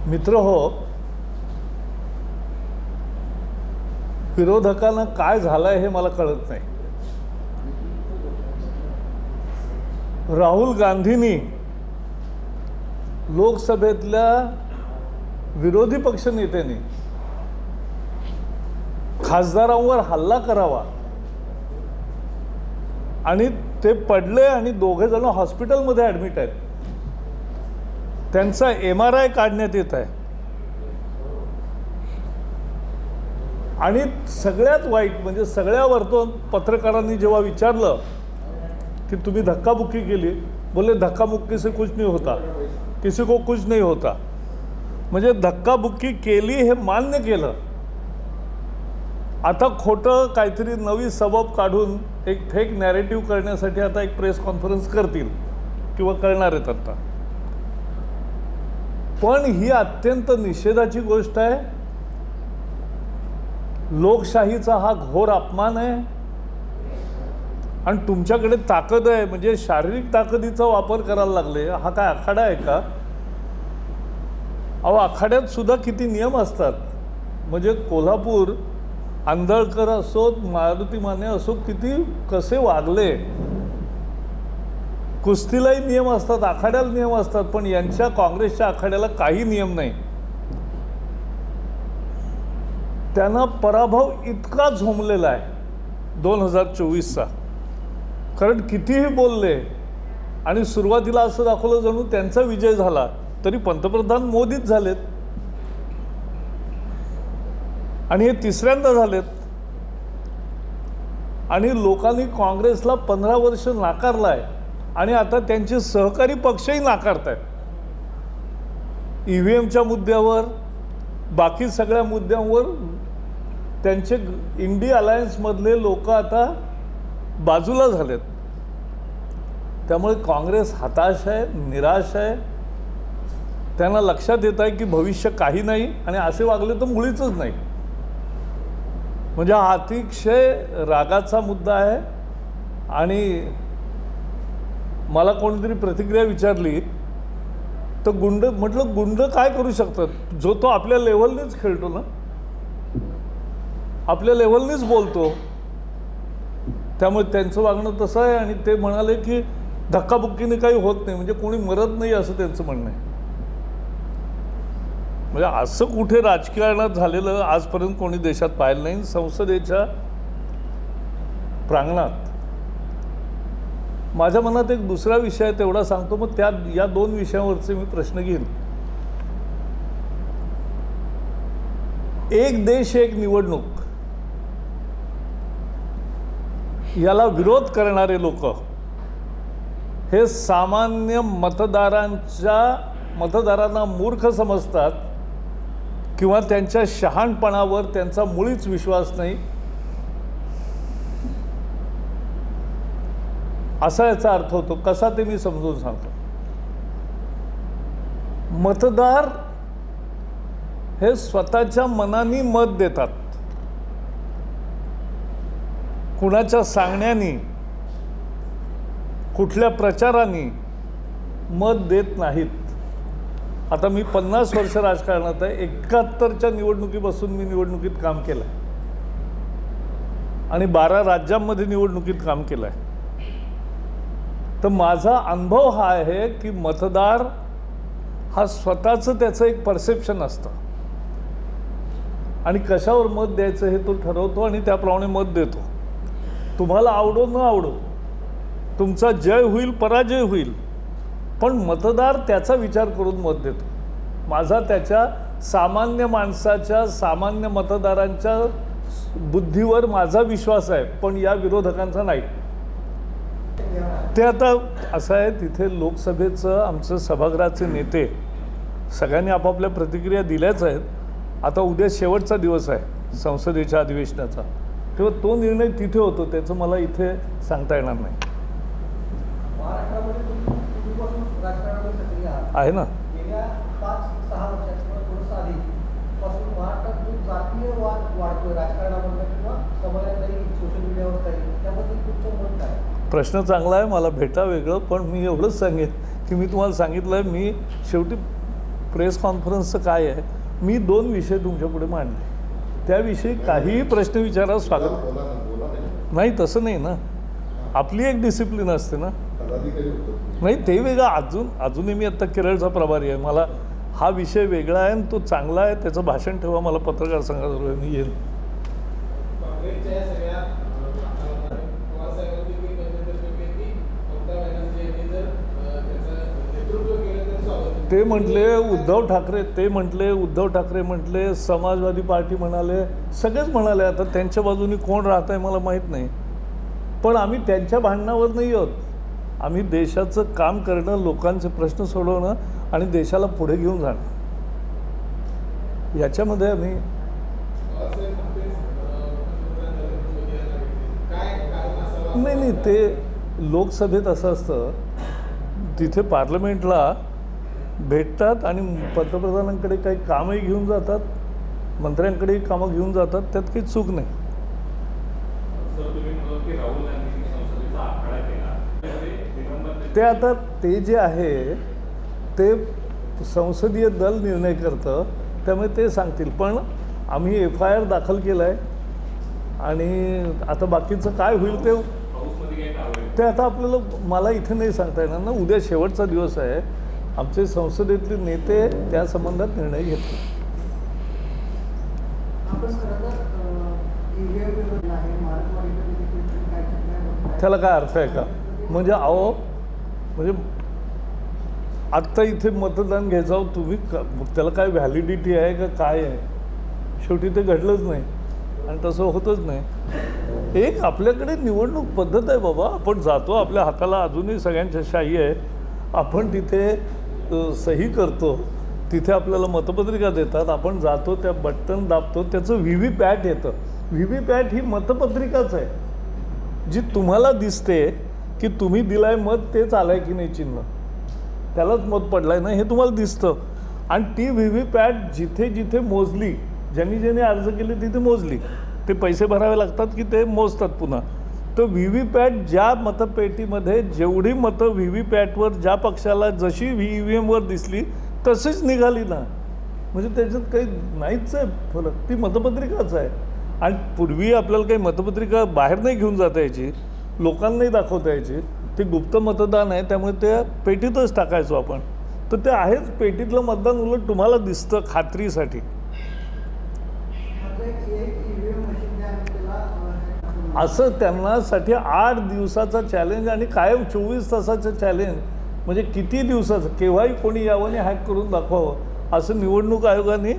मित्र हो, विरोधकांना काय झालंय हे मला कळत नाही. राहुल गांधींनी लोकसभेतल्या विरोधी पक्षनेत्यांनी खासदारांवर हल्ला करावा आणि ते पडले आणि दोघे जण हॉस्पिटलमध्ये ॲडमिट आहेत. त्यांचा MRI काढण्यात येत आहे. आणि सगळ्यात वाईट म्हणजे सगळ्या पत्रकारांनी जेव्हा विचारलं कि तुम्ही धक्काबुक्की केली, बोले धक्काबुक्की से कुछ नहीं होता, किसी को कुछ नहीं होता. म्हणजे धक्काबुक्की केली हे मान्य केलं. आता खोटं काहीतरी नवी सबब काढून एक फेक नॅरेटिव्ह करण्यासाठी आता एक प्रेस कॉन्फरन्स करतील किंवा करणार आहेत आता. पण ही अत्यंत निषेधाची गोष्ट आहे. लोकशाहीचा हा घोर अपमान आहे. आणि तुमच्याकडे ताकद आहे म्हणजे शारीरिक ताकदीचा वापर करायला लागले. हा काय आखाडा आहे का? अहो, आखाड्यात सुद्धा किती नियम असतात. म्हणजे कोल्हापूर आंधळकर असोत, मारुती माने असो, किती कसे वागले. कुस्तीलाही नियम असतात, आखाड्याला नियम असतात. पण यांच्या काँग्रेसच्या आखाड्याला काही नियम नाही. त्यांना पराभव इतका झोंबलेला आहे 2024चा. कारण कितीही बोलले आणि सुरुवातीला असं दाखवलं जणू त्यांचा विजय झाला, तरी पंतप्रधान मोदीच झालेत आणि हे तिसऱ्यांदा झालेत. आणि लोकांनी काँग्रेसला 15 वर्ष नाकारलाय आणि आता त्यांचे सहकारी पक्षही नाकारतायत. EVMच्या मुद्द्यावर, बाकी सगळ्या मुद्द्यांवर त्यांचे इंडिया अलायन्समधले लोक आता बाजूला झालेत. त्यामुळे काँग्रेस हताश आहे, निराश आहे. त्यांना लक्षात येत आहे की भविष्य काही नाही आणि असे वागले तर मुळीचच नाही. म्हणजे हा अतिशय रागाचा मुद्दा आहे. आणि मला कोणीतरी प्रतिक्रिया विचारली तर गुंड म्हटलं, गुंड काय करू शकतात? जो तो आपल्या लेव्हलनेच खेळतो ना, आपल्या लेव्हलनेच बोलतो. त्यामुळे त्यांचं वागणं तसं आहे. आणि ते म्हणाले की धक्काबुक्कीने काही होत नाही, म्हणजे कोणी मरत नाही असं त्यांचं म्हणणं आहे. म्हणजे असं कुठे राजकारणात झालेलं आजपर्यंत कोणी देशात पाहिलं नाही. संसदेच्या प्रांगणात माझ्या मनात एक दुसरा विषय आहे, तेवढा सांगतो. मग या दोन विषयांवरचे मी प्रश्न घेईन. एक देश एक निवडणूक याला विरोध करणारे लोक हे सामान्य मतदारांना मूर्ख समजतात किंवा त्यांच्या शहाणपणावर त्यांचा मुळीच विश्वास नाही, असा याचा अर्थ होतो. कसा ते मी समजून सांगतो. मतदार हे स्वतःच्या मनाने मत देतात, कुणाच्या सांगण्याने, कुठल्या प्रचाराने मत देत नाहीत. आता मी 50 वर्ष राजकारणात आहे. 71च्या निवडणुकीपासून मी निवडणुकीत काम केलं आहे आणि 12 राज्यांमध्ये निवडणुकीत काम केलं आहे. तर माझा अनुभव हा आहे की मतदार हा स्वतःचं त्याचं एक परसेप्शन असतं आणि कशावर मत द्यायचं हे तो ठरवतो आणि त्याप्रमाणे मत देतो. तुम्हाला आवडो न आवडो, तुमचा जय होईल पराजय होईल, पण मतदार त्याचा विचार करून मत देतो. माझा त्याच्या सामान्य माणसाच्या, सामान्य मतदारांच्या बुद्धीवर माझा विश्वास आहे, पण या विरोधकांचा नाही. ते आता असं आहे, तिथे लोकसभेचं आमचं सभागृहाचे नेते सगळ्यांनी आपापल्या प्रतिक्रिया दिल्याच आहेत. आता उद्या शेवटचा दिवस आहे संसदेच्या अधिवेशनाचा, तेव्हा तो निर्णय तिथे होतो, त्याचं मला इथे सांगता येणार नाही. आहे ना. गेल्या 5-6 वर्षात थोडंसं आधीपासून महाराष्ट्रात जो जातीय वाद वाढतोय राजकारणामध्ये किंवा समाजातही सोशल मीडियावर काही, त्याबद्दल तुमचं मत काय? प्रश्न चांगला आहे. मला भेटा वेगळं, पण मी एवढंच सांगेन की मी तुम्हाला सांगितलं आहे, मी शेवटी प्रेस कॉन्फरन्सचं काय आहे, मी 2 विषय तुमच्यापुढे मांडले, त्याविषयी काहीही प्रश्न विचारा स्वागत नाही. तसं नाही ना, आपली एक डिसिप्लिन असते ना. नाही ते वेगळं, अजूनही मी आत्ता केरळचा प्रभारी आहे, मला हा विषय वेगळा आहे आणि तो चांगला आहे, त्याचं भाषण ठेवा, मला पत्रकार संघाबरोबर मी येईल. ते म्हटले उद्धव ठाकरे म्हटले, समाजवादी पार्टी म्हणाले, सगळेच म्हणाले. आता त्यांच्या बाजूनी कोण राहत आहे मला माहीत नाही, पण आम्ही त्यांच्या भांडणावर नाही आहोत. आम्ही देशाचं काम करणं, लोकांचे प्रश्न सोडवणं आणि देशाला पुढे घेऊन जाणं, याच्यामध्ये आम्ही. नाही, ते लोकसभेत असं असतं, तिथे पार्लमेंटला भेटतात आणि पंतप्रधानांकडे काही कामही घेऊन जातात, मंत्र्यांकडेही कामं घेऊन जातात, त्यात काही चूक नाही. ते आता ते जे आहे ते संसदीय दल निर्णय करतं, त्यामुळे ते सांगतील. पण आम्ही FIR दाखल केला आहे आणि आता बाकीचं काय होईल ते आता आपल्याला, मला इथे नाही सांगता येणार ना. उद्या शेवटचा दिवस आहे, आमचे संसदेतले नेते त्या संबंधात निर्णय घेतील. त्याला काय अर्थ आहे का? म्हणजे म्हणजे आत्ता इथे मतदान घ्यायचं तुम्ही, त्याला काय व्हॅलिडिटी आहे का काय आहे? शेवटी ते घडलंच नाही आणि तसं होतच नाही. एक आपल्याकडे निवडणूक पद्धत आहे बाबा, आपण जातो, आपल्या हाताला अजूनही सगळ्यांच्या शाही आहे, आपण तिथे सही करतो, तिथे आपल्याला मतपत्रिका देतात, आपण जातो, त्या बटन दाबतो, त्याचं VVPAT येतं. VVPAT ही मतपत्रिकाच आहे, जी तुम्हाला दिसते की तुम्ही दिलाय मत, तेच आलंय की नाही चिन्ह, त्यालाच मत पडलाय ना हे तुम्हाला दिसतं. आणि ती VVPAT जिथे जिथे मोजली, ज्यांनी अर्ज केले तिथे मोजली, ते पैसे भरावे लागतात की ते मोजतात पुन्हा. तर VVPAT ज्या मतपेटीमध्ये जेवढी मतं VVPATवर ज्या पक्षाला जशी EVMवर दिसली तशीच निघाली ना, म्हणजे त्याच्यात काही नाहीच आहे फरक, ती मतपत्रिकाच आहे. आणि पूर्वी आपल्याला काही मतपत्रिका बाहेर नाही घेऊन जाता यायची, लोकांनाही दाखवता यायची, ते गुप्त मतदान आहे, त्यामुळे त्या पेटीतच टाकायचो आपण. तर ते आहेच, पेटीतलं मतदान उलट तुम्हाला दिसतं खात्रीसाठी. असं त्यांनासाठी 8 दिवसाचा चॅलेंज आणि कायम 24 तासाचं चॅलेंज, म्हणजे किती दिवसाचं, केव्हाही कोणी यावं आणि हॅक करून दाखवावं असं निवडणूक आयोगाने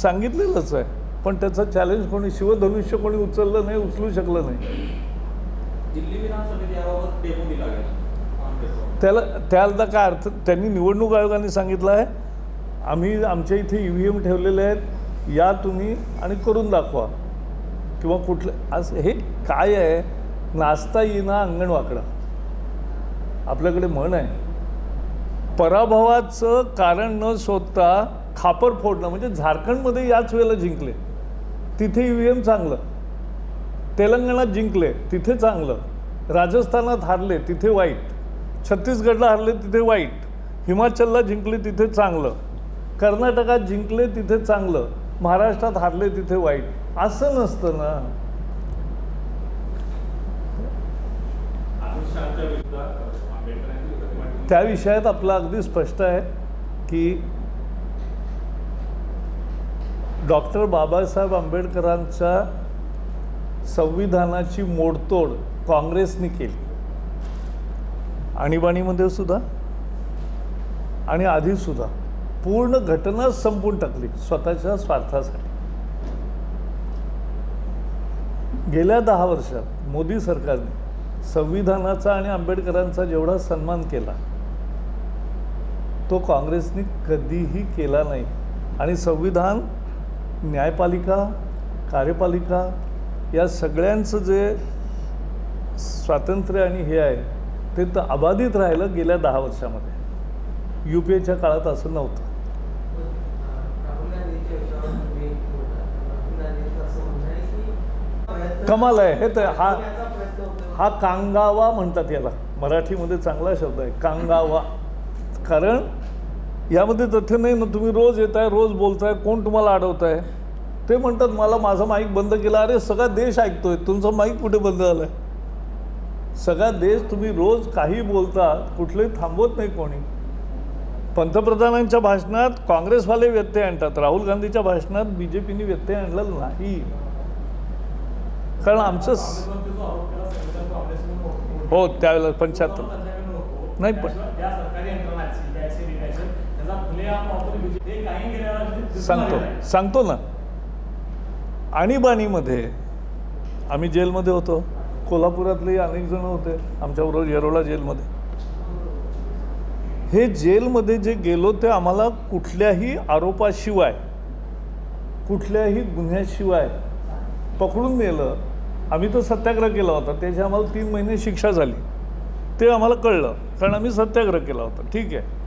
सांगितलेलंच आहे. पण त्याचं चॅलेंज कोणी, शिवधनुष्य कोणी उचललं नाही, उचलू शकलं नाही. दिल्ली विधानसभेत याबाबत डेमो दिला गेला, त्याला काय अर्थ? त्यांनी निवडणूक आयोगाने सांगितलं आहे, आम्ही आमच्या इथे EVM ठेवलेले आहेत, या तुम्ही आणि करून दाखवा, किंवा कुठलं असं. हे काय आहे, नाचता येईना अंगण वाकडा, आपल्याकडे म्हण आहे. पराभवाचं कारण न शोधता खापर फोडणं, म्हणजे झारखंडमध्ये याच वेळेला जिंकले, तिथे EVM चांगलं, तेलंगणात जिंकले तिथे चांगलं, राजस्थानात हारले तिथे वाईट, छत्तीसगडला हारले तिथे वाईट, हिमाचलला जिंकले तिथे चांगलं, कर्नाटकात जिंकले तिथे चांगलं, महाराष्ट्रात हारले तिथे वाईट. असं नसतं ना. त्या विषयात आपलं अगदी स्पष्ट आहे की डॉक्टर बाबासाहेब आंबेडकरांच्या संविधानाची मोडतोड काँग्रेसने केली, आणीबाणीमध्ये सुद्धा आणि आधीसुद्धा पूर्ण घटनाच संपून टाकली स्वतःच्या स्वार्थासाठी. गेल्या 10 वर्षात मोदी सरकारने संविधानाचा आणि आंबेडकरांचा जेवढा सन्मान केला तो काँग्रेसने कधीही केला नाही. आणि संविधान, न्यायपालिका, कार्यपालिका या सगळ्यांचं जे स्वातंत्र्य आणि हे आहे ते तर अबाधित राहिलं गेल्या 10 वर्षामध्ये. UPAच्या काळात असं नव्हतं. कमाल आहे हे. तर हा कांगावा म्हणतात याला, मराठीमध्ये चांगला शब्द आहे कांगावा. कारण यामध्ये तथ्य नाही ना. तुम्ही रोज येताय, रोज बोलताय, कोण तुम्हाला अडवताय? ते म्हणतात मला माझा माईक बंद केला. अरे सगळा देश ऐकतोय, तुमचा माईक कुठे बंद झाला आहे? सगळा देश, तुम्ही रोज काही बोलता, कुठलंही थांबवत नाही कोणी. पंतप्रधानांच्या भाषणात काँग्रेसवाले व्यत्यय आणतात, राहुल गांधीच्या भाषणात BJPने व्यत्यय आणला नाही. कारण आमचं हो त्यावेळेला 75 नाही पण सांगतो ना. आणीबाणीमध्ये आम्ही जेलमध्ये होतो, कोल्हापुरातले अनेक जण होते आमच्याबरोबर येरोळा जेलमध्ये. हे जेलमध्ये जे गेलो ते आम्हाला कुठल्याही आरोपाशिवाय, कुठल्याही गुन्ह्याशिवाय पकडून नेलं. आम्ही तर सत्याग्रह केला होता, त्याची आम्हाला 3 महिने शिक्षा झाली. ते आम्हाला कळलं कारण आम्ही सत्याग्रह केला होता, ठीक आहे.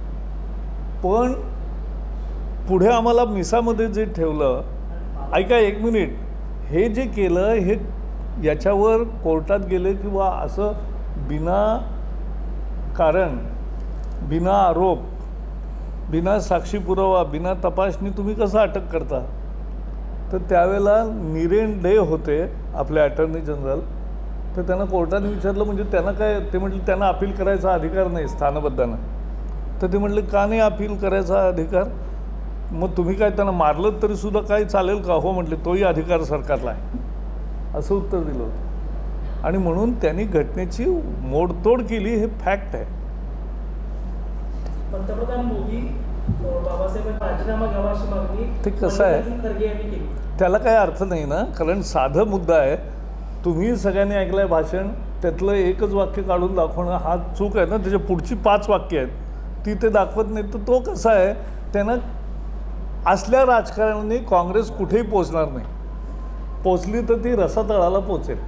पण पुढे आम्हाला मिसामध्ये जे ठेवलं, ऐका 1 मिनिट, हे जे केलं हे याच्यावर कोर्टात गेले किंवा असं बिना कारण, बिना आरोप, बिना साक्षी पुरावा, बिना तपासणी तुम्ही कसं अटक करता? तर त्यावेळेला निरेन डे होते आपले अटर्नी जनरल. तर त्यांना कोर्टाने विचारलं म्हणजे त्यांना काय, ते म्हटले त्यांना अपील करायचा अधिकार नाही स्थानबद्धांना. तर ते म्हटले का नाही अपील करायचा अधिकार? मग तुम्ही काय त्यांना मारलं तरीसुद्धा काही चालेल का? हो म्हटले, तोही अधिकार सरकारला आहे, असं उत्तर दिलं होतं. आणि म्हणून त्यांनी घटनेची मोडतोड केली, हे फॅक्ट आहे. पंतप्रधान मोदी बाबासाहेबांचा राजीनामा घ्यावा अशी मागणी ते कसं आहे, खरगे यांनी केली. त्याला काही अर्थ नाही ना. कारण साधं मुद्दा आहे. तुम्ही सगळ्यांनी ऐकलं आहे भाषण, त्यातलं एकच वाक्य काढून दाखवणं हा चूक आहे ना. त्याच्या पुढची 5 वाक्य आहेत ती ते दाखवत नाही. तर तो कसा आहे, त्यांना असल्या राजकारणाने काँग्रेस कुठेही पोचणार नाही. पोचली तर ती रसातळाला पोचेल,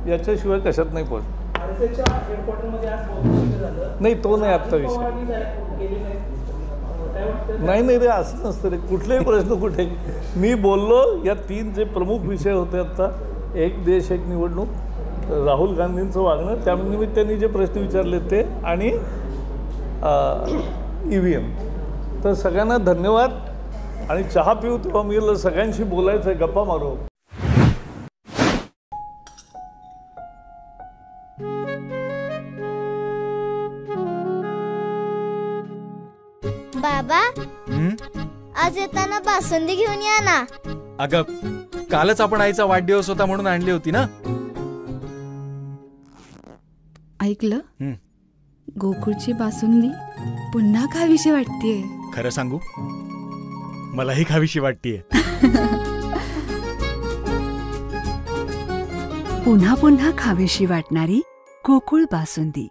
याच्याशिवाय कशात नाही पोचणार. नाही तो नाही आजचा विषय. नाही रे, असं नसतं रे, कुठलेही प्रश्न कुठे. मी बोललो या 3 जे प्रमुख विषय होते आत्ता, एक देश एक निवडणूक, राहुल गांधींचं वागणं, त्यानिमित्ताने जे प्रश्न विचारले ते, आणि EVM. तर सगळ्यांना धन्यवाद. आणि चहा पिऊ तेव्हा मी सगळ्यांशी बोलायचं आहे, गप्पा मारू. बाबा, आज येताना बासुंदी घेऊन या ना. अगं कालच आपण आईचा वाढदिवस होता म्हणून आणली होती ना. ऐकलं, गोकुळची बासुंदी पुन्हा खावीशी वाटतेय. खरं सांगू, मलाही खावीशी वाटतेय. पुन्हा पुन्हा खावीशी वाटणारी गोकुळ बासुंदी.